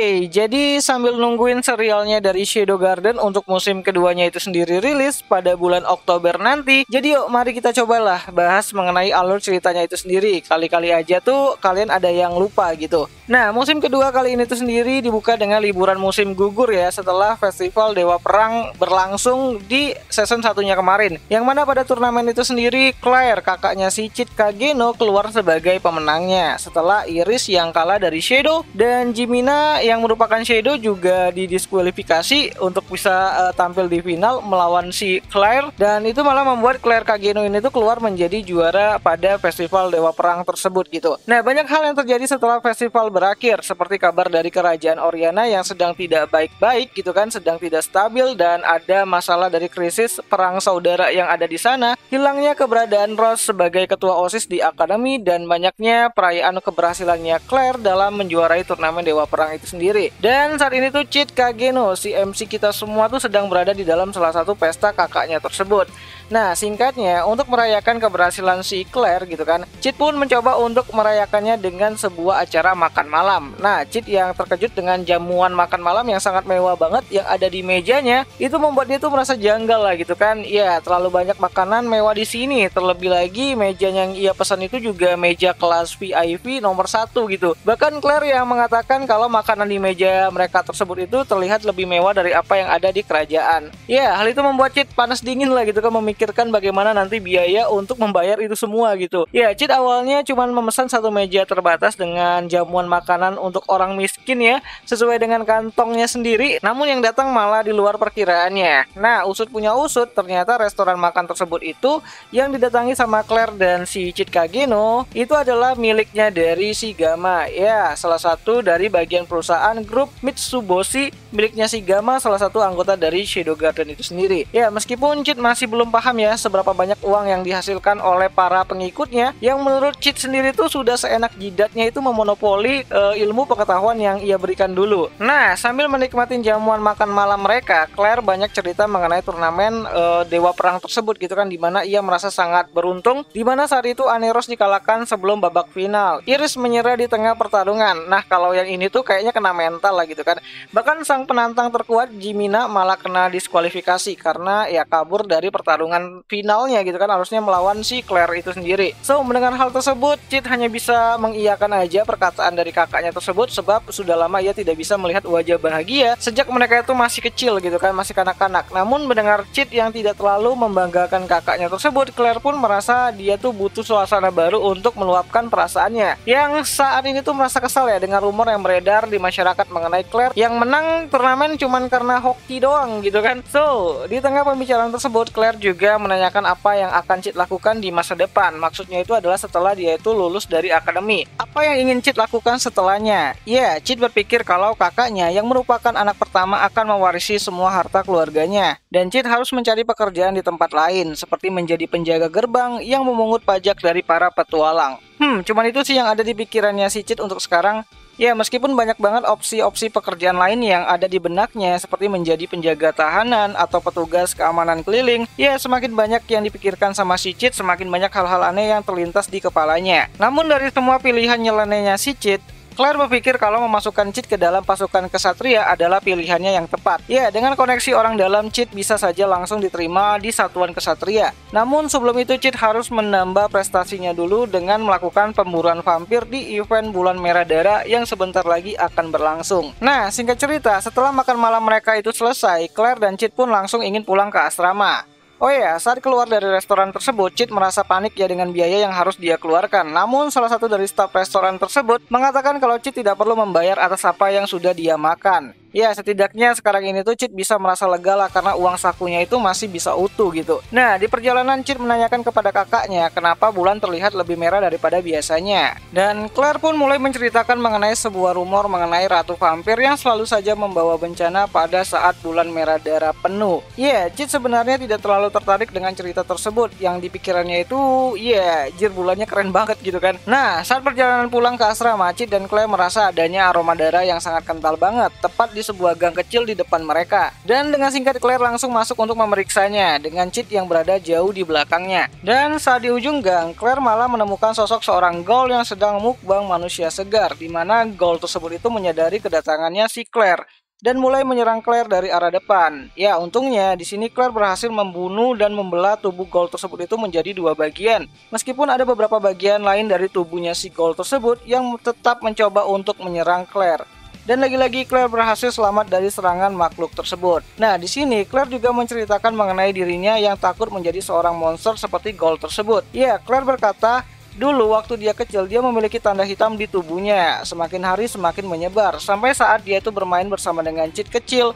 Oke, jadi sambil nungguin serialnya dari Shadow Garden untuk musim keduanya itu sendiri rilis pada bulan Oktober nanti, jadi yuk mari kita cobalah bahas mengenai alur ceritanya itu sendiri. Kali-kali aja tuh kalian ada yang lupa gitu. Nah, musim kedua kali ini tuh sendiri dibuka dengan liburan musim gugur ya, setelah festival Dewa Perang berlangsung di season satunya kemarin. Yang mana pada turnamen itu sendiri, Claire, kakaknya si Chit Kageno, keluar sebagai pemenangnya setelah Iris yang kalah dari Shadow, dan Jimina yang merupakan Shadow juga didiskualifikasi untuk bisa tampil di final melawan si Claire, dan itu malah membuat Claire Kageno ini tuh keluar menjadi juara pada festival Dewa Perang tersebut gitu. Nah, banyak hal yang terjadi setelah festival berakhir, seperti kabar dari kerajaan Oriana yang sedang tidak baik-baik gitu kan, sedang tidak stabil, dan ada masalah dari krisis perang saudara yang ada di sana, hilangnya keberadaan Rose sebagai ketua OSIS di akademi, dan banyaknya perayaan keberhasilannya Claire dalam menjuarai turnamen Dewa Perang itu sendiri. Dan saat ini tuh Chit Kageno, si MC kita semua tuh sedang berada di dalam salah satu pesta kakaknya tersebut. Nah, singkatnya, untuk merayakan keberhasilan si Claire gitu kan, Chit pun mencoba untuk merayakannya dengan sebuah acara makan malam. Nah, Chit yang terkejut dengan jamuan makan malam yang sangat mewah banget yang ada di mejanya, itu membuat dia tuh merasa janggal lah gitu kan. Ya, terlalu banyak makanan mewah di sini. Terlebih lagi, meja yang ia pesan itu juga meja kelas VIP nomor 1 gitu. Bahkan Claire yang mengatakan kalau makanan di meja mereka tersebut itu terlihat lebih mewah dari apa yang ada di kerajaan. Ya, hal itu membuat Chit panas dingin lah gitu kan, memikirkan bagaimana nanti biaya untuk membayar itu semua gitu. Ya, Chit awalnya cuma memesan satu meja terbatas dengan jamuan makanan untuk orang miskin ya, sesuai dengan kantongnya sendiri, namun yang datang malah di luar perkiraannya. Nah, usut punya usut, ternyata restoran makan tersebut itu yang didatangi sama Claire dan si Chit Kageno itu adalah miliknya dari si Gama. Ya, salah satu dari bagian perusahaan grup Mitsuboshi miliknya si Gama, salah satu anggota dari Shadow Garden itu sendiri. Ya, meskipun Chit masih belum paham ya seberapa banyak uang yang dihasilkan oleh para pengikutnya, yang menurut Chit sendiri tuh sudah seenak jidatnya itu memonopoli ilmu pengetahuan yang ia berikan dulu. Nah, sambil menikmati jamuan makan malam mereka, Claire banyak cerita mengenai turnamen Dewa Perang tersebut gitu kan, dimana ia merasa sangat beruntung, dimana saat itu Aneros dikalahkan sebelum babak final. Iris menyerah di tengah pertarungan. Nah, kalau yang ini tuh kayaknya kena mental lah gitu kan. Bahkan sang penantang terkuat Jimina malah kena diskualifikasi karena ya kabur dari pertarungan finalnya gitu kan, harusnya melawan si Claire itu sendiri. So, mendengar hal tersebut, Chit hanya bisa mengiyakan aja perkataan dari kakaknya tersebut, sebab sudah lama ia tidak bisa melihat wajah bahagia sejak mereka itu masih kecil gitu kan, masih kanak-kanak. Namun mendengar Chit yang tidak terlalu membanggakan kakaknya tersebut, Claire pun merasa dia tuh butuh suasana baru untuk meluapkan perasaannya, yang saat ini tuh merasa kesal ya dengan rumor yang beredar di masyarakat mengenai Claire yang menang turnamen cuman karena hoki doang gitu kan. So, di tengah pembicaraan tersebut, Claire juga menanyakan apa yang akan Chit lakukan di masa depan. Maksudnya itu adalah setelah dia itu lulus dari akademi. Apa yang ingin Chit lakukan setelahnya? Ya, Chit berpikir kalau kakaknya yang merupakan anak pertama akan mewarisi semua harta keluarganya, dan Chit harus mencari pekerjaan di tempat lain, seperti menjadi penjaga gerbang yang memungut pajak dari para petualang. Cuman itu sih yang ada di pikirannya si Chit untuk sekarang. Ya, meskipun banyak banget opsi-opsi pekerjaan lain yang ada di benaknya, seperti menjadi penjaga tahanan atau petugas keamanan keliling, ya semakin banyak yang dipikirkan sama si Chit, semakin banyak hal-hal aneh yang terlintas di kepalanya. Namun dari semua pilihan nyelenehnya si Chit, Claire berpikir kalau memasukkan Chit ke dalam pasukan kesatria adalah pilihannya yang tepat. Ya, dengan koneksi orang dalam, Chit bisa saja langsung diterima di satuan kesatria. Namun sebelum itu Chit harus menambah prestasinya dulu dengan melakukan pemburuan vampir di event Bulan Merah Dara yang sebentar lagi akan berlangsung. Nah, singkat cerita, setelah makan malam mereka itu selesai, Claire dan Chit pun langsung ingin pulang ke asrama. Oh ya, saat keluar dari restoran tersebut, Chit merasa panik ya dengan biaya yang harus dia keluarkan. Namun salah satu dari staf restoran tersebut mengatakan kalau Chit tidak perlu membayar atas apa yang sudah dia makan. Ya, setidaknya sekarang ini tuh Chit bisa merasa lega lah karena uang sakunya itu masih bisa utuh gitu. Nah, di perjalanan Chit menanyakan kepada kakaknya kenapa bulan terlihat lebih merah daripada biasanya. Dan Claire pun mulai menceritakan mengenai sebuah rumor mengenai Ratu Vampir yang selalu saja membawa bencana pada saat bulan merah dara penuh. Ya, Chit sebenarnya tidak terlalu tertarik dengan cerita tersebut. Yang di pikirannya itu, ya, jir bulannya keren banget gitu kan. Nah, saat perjalanan pulang ke asrama, Chit dan Claire merasa adanya aroma darah yang sangat kental banget, tepat di di sebuah gang kecil di depan mereka. Dan dengan singkat Claire langsung masuk untuk memeriksanya dengan cheat yang berada jauh di belakangnya. Dan saat di ujung gang, Claire malah menemukan sosok seorang ghoul yang sedang mukbang manusia segar, di mana ghoul tersebut itu menyadari kedatangannya si Claire dan mulai menyerang Claire dari arah depan. Ya, untungnya di sini Claire berhasil membunuh dan membelah tubuh ghoul tersebut itu menjadi dua bagian. Meskipun ada beberapa bagian lain dari tubuhnya si ghoul tersebut yang tetap mencoba untuk menyerang Claire. Dan lagi-lagi Claire berhasil selamat dari serangan makhluk tersebut. Nah, di sini Claire juga menceritakan mengenai dirinya yang takut menjadi seorang monster seperti ghoul tersebut. Ya, Claire berkata, dulu waktu dia kecil dia memiliki tanda hitam di tubuhnya. Semakin hari semakin menyebar. Sampai saat dia itu bermain bersama dengan cheat kecil,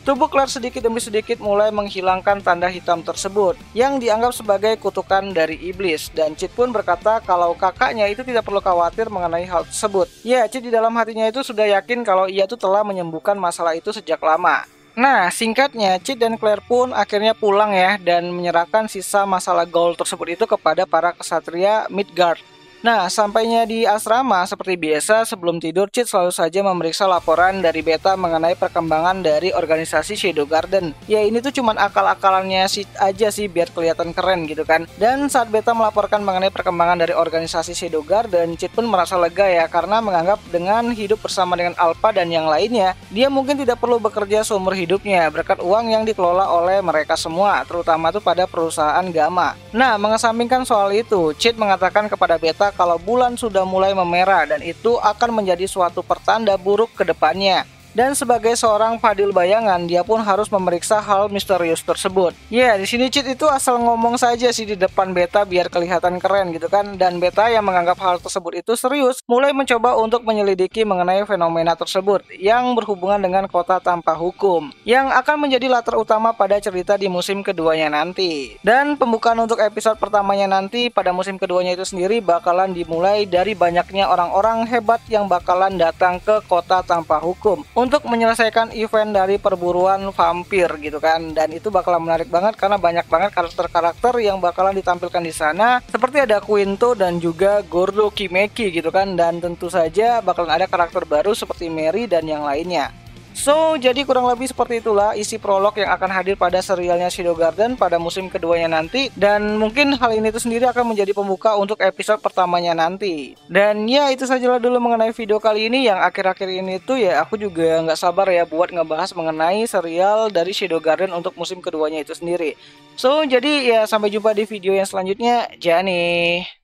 tubuh Claire sedikit demi sedikit mulai menghilangkan tanda hitam tersebut yang dianggap sebagai kutukan dari iblis. Dan Cheat pun berkata kalau kakaknya itu tidak perlu khawatir mengenai hal tersebut. Ya, Cheat di dalam hatinya itu sudah yakin kalau ia itu telah menyembuhkan masalah itu sejak lama. Nah, singkatnya, Cheat dan Claire pun akhirnya pulang ya dan menyerahkan sisa masalah ghoul tersebut itu kepada para kesatria Midgard. Nah, sampainya di asrama seperti biasa sebelum tidur, Cheat selalu saja memeriksa laporan dari Beta mengenai perkembangan dari organisasi Shadow Garden. Ya, ini tuh cuman akal-akalannya aja sih biar kelihatan keren gitu kan. Dan saat Beta melaporkan mengenai perkembangan dari organisasi Shadow Garden, Cheat pun merasa lega ya karena menganggap dengan hidup bersama dengan Alpha dan yang lainnya, dia mungkin tidak perlu bekerja seumur hidupnya berkat uang yang dikelola oleh mereka semua, terutama tuh pada perusahaan Gamma. Nah, mengesampingkan soal itu, Cheat mengatakan kepada Beta kalau bulan sudah mulai memerah dan itu akan menjadi suatu pertanda buruk ke depannya. Dan sebagai seorang fadil bayangan, dia pun harus memeriksa hal misterius tersebut. Ya, di sini Cheat itu asal ngomong saja sih di depan Beta biar kelihatan keren gitu kan. Dan Beta yang menganggap hal tersebut itu serius, mulai mencoba untuk menyelidiki mengenai fenomena tersebut yang berhubungan dengan kota tanpa hukum, yang akan menjadi latar utama pada cerita di musim keduanya nanti. Dan pembukaan untuk episode pertamanya nanti pada musim keduanya itu sendiri bakalan dimulai dari banyaknya orang-orang hebat yang bakalan datang ke kota tanpa hukum untuk menyelesaikan event dari perburuan vampir gitu kan. Dan itu bakalan menarik banget karena banyak banget karakter-karakter yang bakalan ditampilkan di sana, seperti ada Quinto dan juga Gordo Kimeki gitu kan. Dan tentu saja bakalan ada karakter baru seperti Mary dan yang lainnya. So, jadi kurang lebih seperti itulah isi prolog yang akan hadir pada serialnya Shadow Garden pada musim keduanya nanti. Dan mungkin hal ini itu sendiri akan menjadi pembuka untuk episode pertamanya nanti. Dan ya, itu sajalah dulu mengenai video kali ini yang akhir-akhir ini tuh ya aku juga nggak sabar ya buat ngebahas mengenai serial dari Shadow Garden untuk musim keduanya itu sendiri. So, jadi ya sampai jumpa di video yang selanjutnya. Jani.